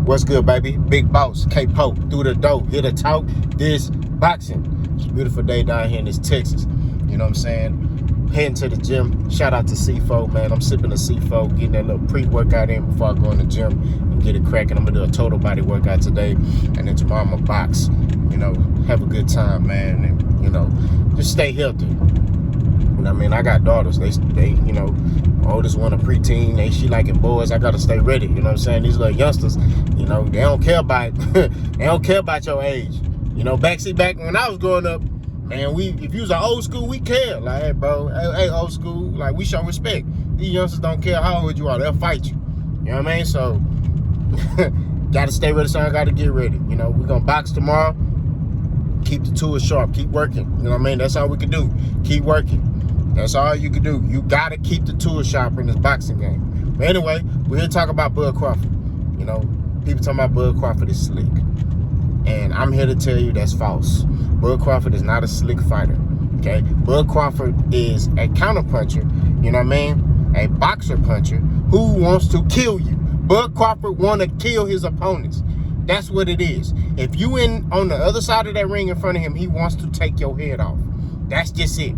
What's good, baby? Big boss, K-Po, through the door, here to talk this boxing. It's a beautiful day down here in this Texas. You know what I'm saying? Heading to the gym. Shout out to C4, man. I'm sipping a C4, getting that little pre-workout in before I go in the gym and get it cracking. I'm going to do a total body workout today, and then tomorrow I'm going to box. You know, have a good time, man, and, you know, just stay healthy. You know what I mean? I got daughters. They you know, oldest one a preteen. She liking boys. I gotta stay ready. You know what I'm saying? These little youngsters, you know, they don't care about they don't care about your age. You know, back when I was growing up, man, if you was an old school, we care. Like, hey, bro, hey, old school, like, we show respect. These youngsters don't care how old you are. They'll fight you. You know what I mean? So, gotta stay ready. So I gotta get ready. You know, we're gonna box tomorrow. Keep the tools sharp. Keep working. You know what I mean? That's all we can do. Keep working. That's all you can do. You gotta keep the tools sharp in this boxing game. But anyway, we're here to talk about Bud Crawford. You know, people talking about Bud Crawford is slick. And I'm here to tell you that's false. Bud Crawford is not a slick fighter. Okay? Bud Crawford is a counter puncher, you know what I mean? A boxer puncher who wants to kill you. Bud Crawford wanna kill his opponents. That's what it is. If you on the other side of that ring in front of him, he wants to take your head off. That's just it.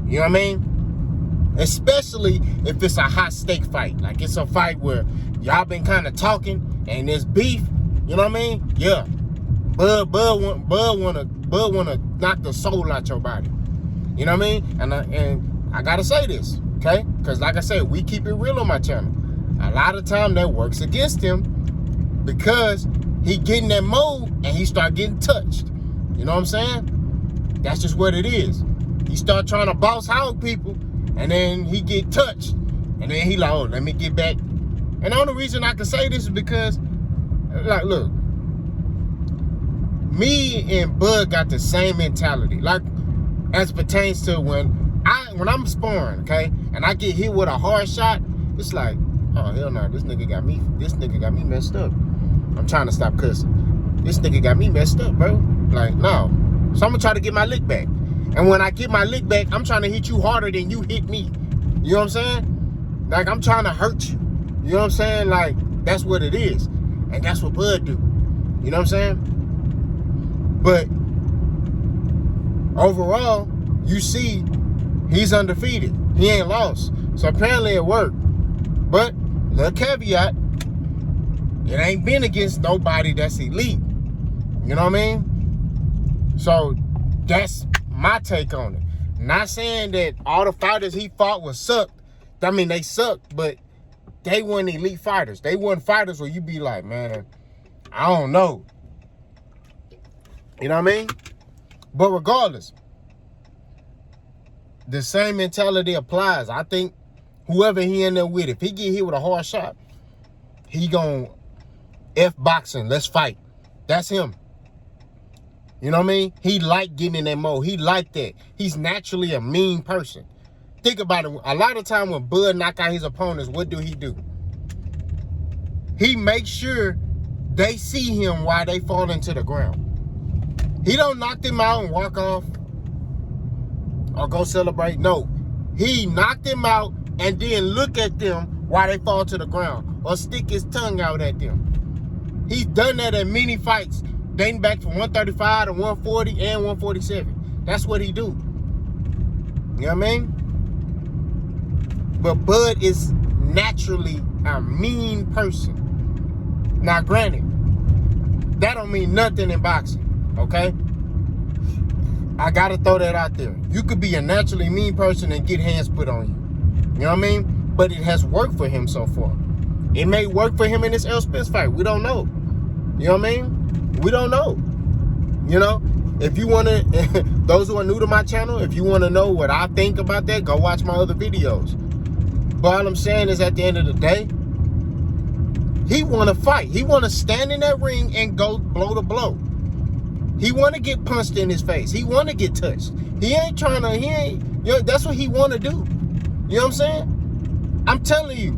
You know what I mean? Especially if it's a hot stake fight. Like, it's a fight where y'all been kind of talking and there's beef. You know what I mean? Yeah. Bud wanna knock the soul out your body. You know what I mean? And I gotta say this, okay? Because like I said, we keep it real on my channel. A lot of time that works against him because he get in that mode and he start getting touched. You know what I'm saying? That's just what it is. He start trying to boss hog people, and then he get touched, and then he like, oh, let me get back. And the only reason I can say this is because, like, look, me and Bud got the same mentality, like, as pertains to when I'm sparring, okay, and I get hit with a hard shot, it's like, oh, hell no, this nigga got me messed up. I'm trying to stop cussing. This nigga got me messed up, bro. Like, no. So I'm gonna try to get my lick back. And when I get my lick back, I'm trying to hit you harder than you hit me. You know what I'm saying? Like, I'm trying to hurt you. You know what I'm saying? Like, that's what it is. And that's what Bud do. You know what I'm saying? But overall, you see, he's undefeated. He ain't lost. So apparently it worked. But, little caveat, it ain't been against nobody that's elite. You know what I mean? So that's my take on it. Not saying that all the fighters he fought was sucked. I mean, they sucked, but they weren't elite fighters. They weren't fighters where you be like, man, I don't know. You know what I mean? But regardless, the same mentality applies. I think whoever he in there with, if he get hit with a hard shot, he gon' F boxing, let's fight. That's him. You know what I mean? He like getting in that mode. He like that. He's naturally a mean person. Think about it. A lot of time when Bud knock out his opponents, what do? He makes sure they see him while they fall into the ground. He don't knock them out and walk off or go celebrate. No. He knocked them out and then look at them while they fall to the ground or stick his tongue out at them. He's done that in many fights, dating back from 135 to 140 and 147. That's what he do. You know what I mean? But Bud is naturally a mean person. Now, granted, that don't mean nothing in boxing, okay? I gotta throw that out there. You could be a naturally mean person and get hands put on you. You know what I mean? But it has worked for him so far. It may work for him in this L. Spence fight. We don't know. You know what I mean? We don't know. You know, if you want to, those who are new to my channel, if you want to know what I think about that, go watch my other videos. But all I'm saying is, at the end of the day, he want to fight. He want to stand in that ring and go blow to blow. He want to get punched in his face. He want to get touched. He ain't trying to, you know, that's what he want to do. You know what I'm saying? I'm telling you,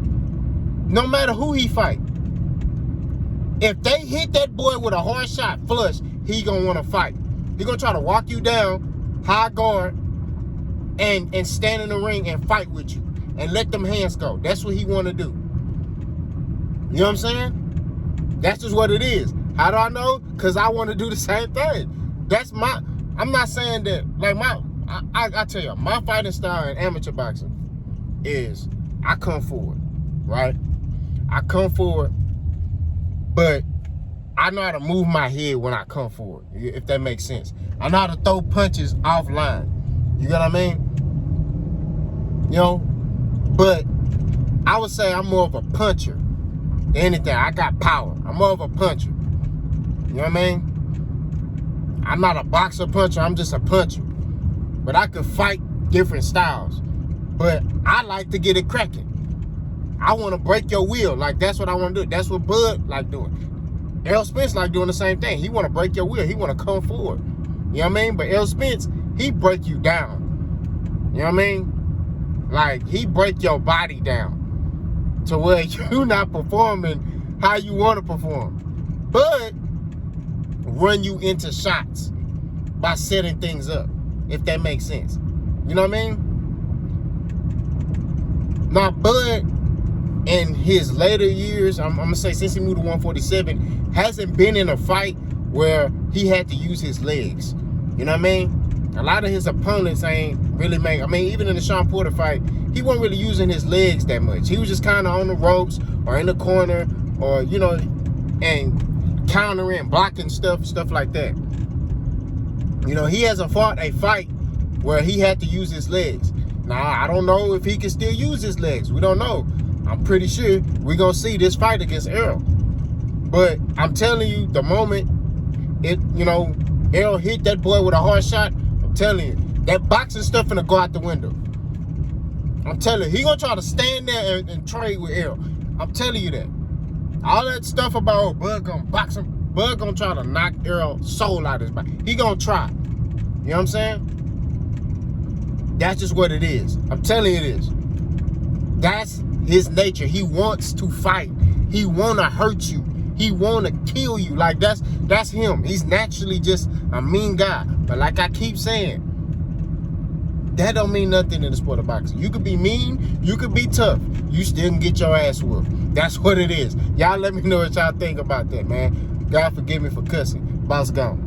no matter who he fight, if they hit that boy with a hard shot flush, he gonna want to fight. He gonna try to walk you down, high guard, and stand in the ring and fight with you and let them hands go. That's what he want to do. You know what I'm saying? That's just what it is. How do I know? Because I want to do the same thing. I'm not saying that, like I tell you, my fighting style in amateur boxing is I come forward, right? I come forward, but I know how to move my head when I come forward, if that makes sense. I know how to throw punches offline. You get what I mean? You know? But I would say I'm more of a puncher than anything. I got power. I'm more of a puncher. You know what I mean? I'm not a boxer puncher. I'm just a puncher. But I could fight different styles. But I like to get it cracking. I want to break your will. Like, that's what I want to do. That's what Bud like doing. Errol Spence like doing the same thing. He want to break your will. He want to come forward. You know what I mean? But Errol Spence, he break you down. You know what I mean? Like, he break your body down to where you're not performing how you want to perform. But run you into shots by setting things up, if that makes sense. You know what I mean? Now, Bud, in his later years, I'm going to say since he moved to 147, hasn't been in a fight where he had to use his legs. You know what I mean? A lot of his opponents ain't really even in the Sean Porter fight, he wasn't really using his legs that much. He was just kind of on the ropes or in the corner or, you know, and countering, blocking stuff like that. You know, he hasn't fought a fight where he had to use his legs. Now, I don't know if he can still use his legs. We don't know. I'm pretty sure we're going to see this fight against Errol. But I'm telling you, the moment Errol hit that boy with a hard shot, I'm telling you, that boxing stuff finna go out the window. I'm telling you, he gonna try to stand there and trade with Errol. I'm telling you that. All that stuff about Bud gonna box him, Bud gonna try to knock Errol's soul out of his body. He gonna try. You know what I'm saying? That's just what it is. I'm telling you it is. That's his nature. He wants to fight. He wanna hurt you. He wanna kill you. Like that's him. He's naturally just a mean guy. But like I keep saying, that don't mean nothing in the sport of boxing. You could be mean, you could be tough. You still can get your ass whooped. That's what it is. Y'all let me know what y'all think about that, man. God forgive me for cussing. Boss gone.